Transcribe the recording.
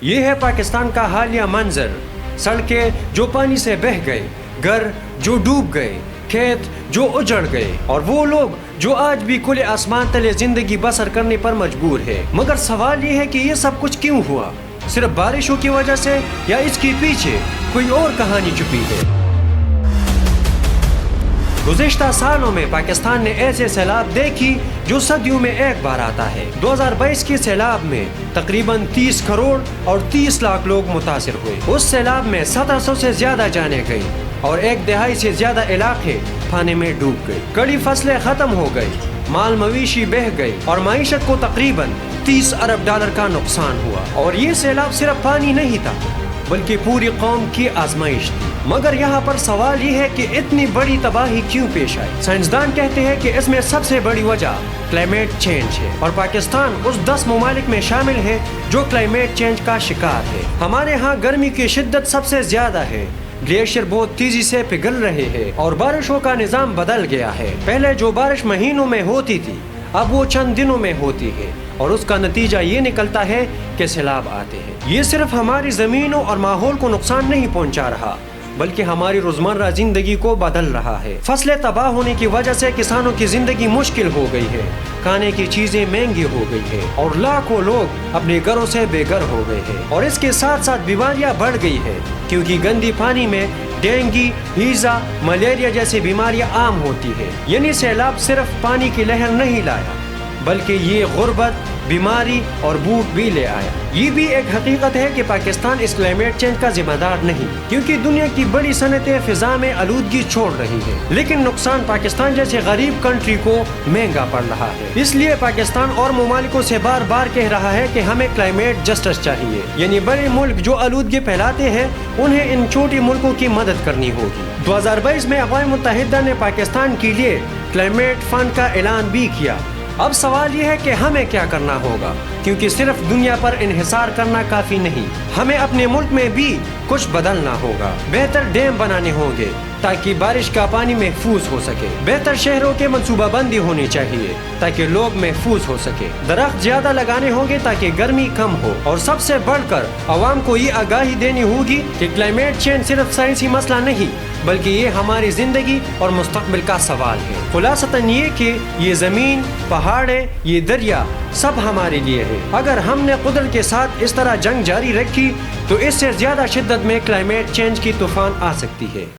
یہ ہے پاکستان کا حالیہ منظر، سڑکیں جو پانی سے بہہ گئے، گھر جو ڈوب گئے، کھیت جو اجڑ گئے، اور وہ لوگ جو آج بھی کھلے آسمان تلے زندگی بسر کرنے پر مجبور ہے۔ مگر سوال یہ ہے کہ یہ سب کچھ کیوں ہوا؟ صرف بارشوں کی وجہ سے یا اس کے پیچھے کوئی اور کہانی چھپی ہے؟ گزشتہ سالوں میں پاکستان نے ایسے سیلاب دیکھی جو صدیوں میں ایک بار آتا ہے۔ 2022 کے سیلاب میں تقریباً 30 کروڑ اور 30 لاکھ لوگ متاثر ہوئے۔ اس سیلاب میں 1700 سے زیادہ جانیں گئی اور 1/2 سے زیادہ علاقے پانی میں ڈوب گئے۔ کڑی فصلیں ختم ہو گئی، مال مویشی بہہ گئی اور معیشت کو تقریباً 30 ارب ڈالر کا نقصان ہوا۔ اور یہ سیلاب صرف پانی نہیں تھا بلکہ پوری قوم کی آزمائش تھی۔ مگر یہاں پر سوال یہ ہے کہ اتنی بڑی تباہی کیوں پیش آئی؟ سائنسدان کہتے ہیں کہ اس میں سب سے بڑی وجہ کلائمیٹ چینج ہے، اور پاکستان اس 10 ممالک میں شامل ہے جو کلائمیٹ چینج کا شکار ہے۔ ہمارے ہاں گرمی کی شدت سب سے زیادہ ہے، گلیشیئر بہت تیزی سے پگھل رہے ہیں اور بارشوں کا نظام بدل گیا ہے۔ پہلے جو بارش مہینوں میں ہوتی تھی اب وہ چند دنوں میں ہوتی ہے، اور اس کا نتیجہ یہ نکلتا ہے کہ سیلاب آتے ہیں۔ یہ صرف ہماری زمینوں اور ماحول کو نقصان نہیں پہنچا رہا بلکہ ہماری روزمرہ زندگی کو بدل رہا ہے۔ فصلیں تباہ ہونے کی وجہ سے کسانوں کی زندگی مشکل ہو گئی ہے، کھانے کی چیزیں مہنگی ہو گئی ہے اور لاکھوں لوگ اپنے گھروں سے بے گھر ہو گئے ہیں۔ اور اس کے ساتھ ساتھ بیماریاں بڑھ گئی ہیں، کیونکہ گندی پانی میں ڈینگی، ہیزا، ملیریا جیسی بیماریاں عام ہوتی ہے۔ یعنی سیلاب صرف پانی کی لہر نہیں لایا بلکہ یہ غربت، بیماری اور بھوک بھی لے آیا۔ یہ بھی ایک حقیقت ہے کہ پاکستان اس کلائمیٹ چینج کا ذمہ دار نہیں، کیونکہ دنیا کی بڑی صنعتیں فضا میں آلودگی چھوڑ رہی ہیں، لیکن نقصان پاکستان جیسے غریب کنٹری کو مہنگا پڑ رہا ہے۔ اس لیے پاکستان اور ممالکوں سے بار بار کہہ رہا ہے کہ ہمیں کلائمیٹ جسٹس چاہیے، یعنی بڑے ملک جو آلودگی پھیلاتے ہیں انہیں ان چھوٹے ملکوں کی مدد کرنی ہوگی۔ 2022 میں اقوام متحدہ نے پاکستان کے لیے کلائمیٹ فنڈ کا اعلان بھی کیا۔ اب سوال یہ ہے کہ ہمیں کیا کرنا ہوگا، کیونکہ صرف دنیا پر انحصار کرنا کافی نہیں، ہمیں اپنے ملک میں بھی کچھ بدلنا ہوگا۔ بہتر ڈیم بنانے ہوں گے تاکہ بارش کا پانی محفوظ ہو سکے، بہتر شہروں کے منصوبہ بندی ہونی چاہیے تاکہ لوگ محفوظ ہو سکے، درخت زیادہ لگانے ہوں گے تاکہ گرمی کم ہو، اور سب سے بڑھ کر عوام کو یہ آگاہی دینی ہوگی کہ کلائمیٹ چینج صرف سائنسی مسئلہ نہیں بلکہ یہ ہماری زندگی اور مستقبل کا سوال ہے۔ خلاصتاً یہ کہ یہ زمین، پہاڑیں، یہ دریا سب ہمارے لیے ہے۔ اگر ہم نے قدرت کے ساتھ اس طرح جنگ جاری رکھی تو اس سے زیادہ شدت میں کلائمیٹ چینج کی طوفان آ سکتی ہے۔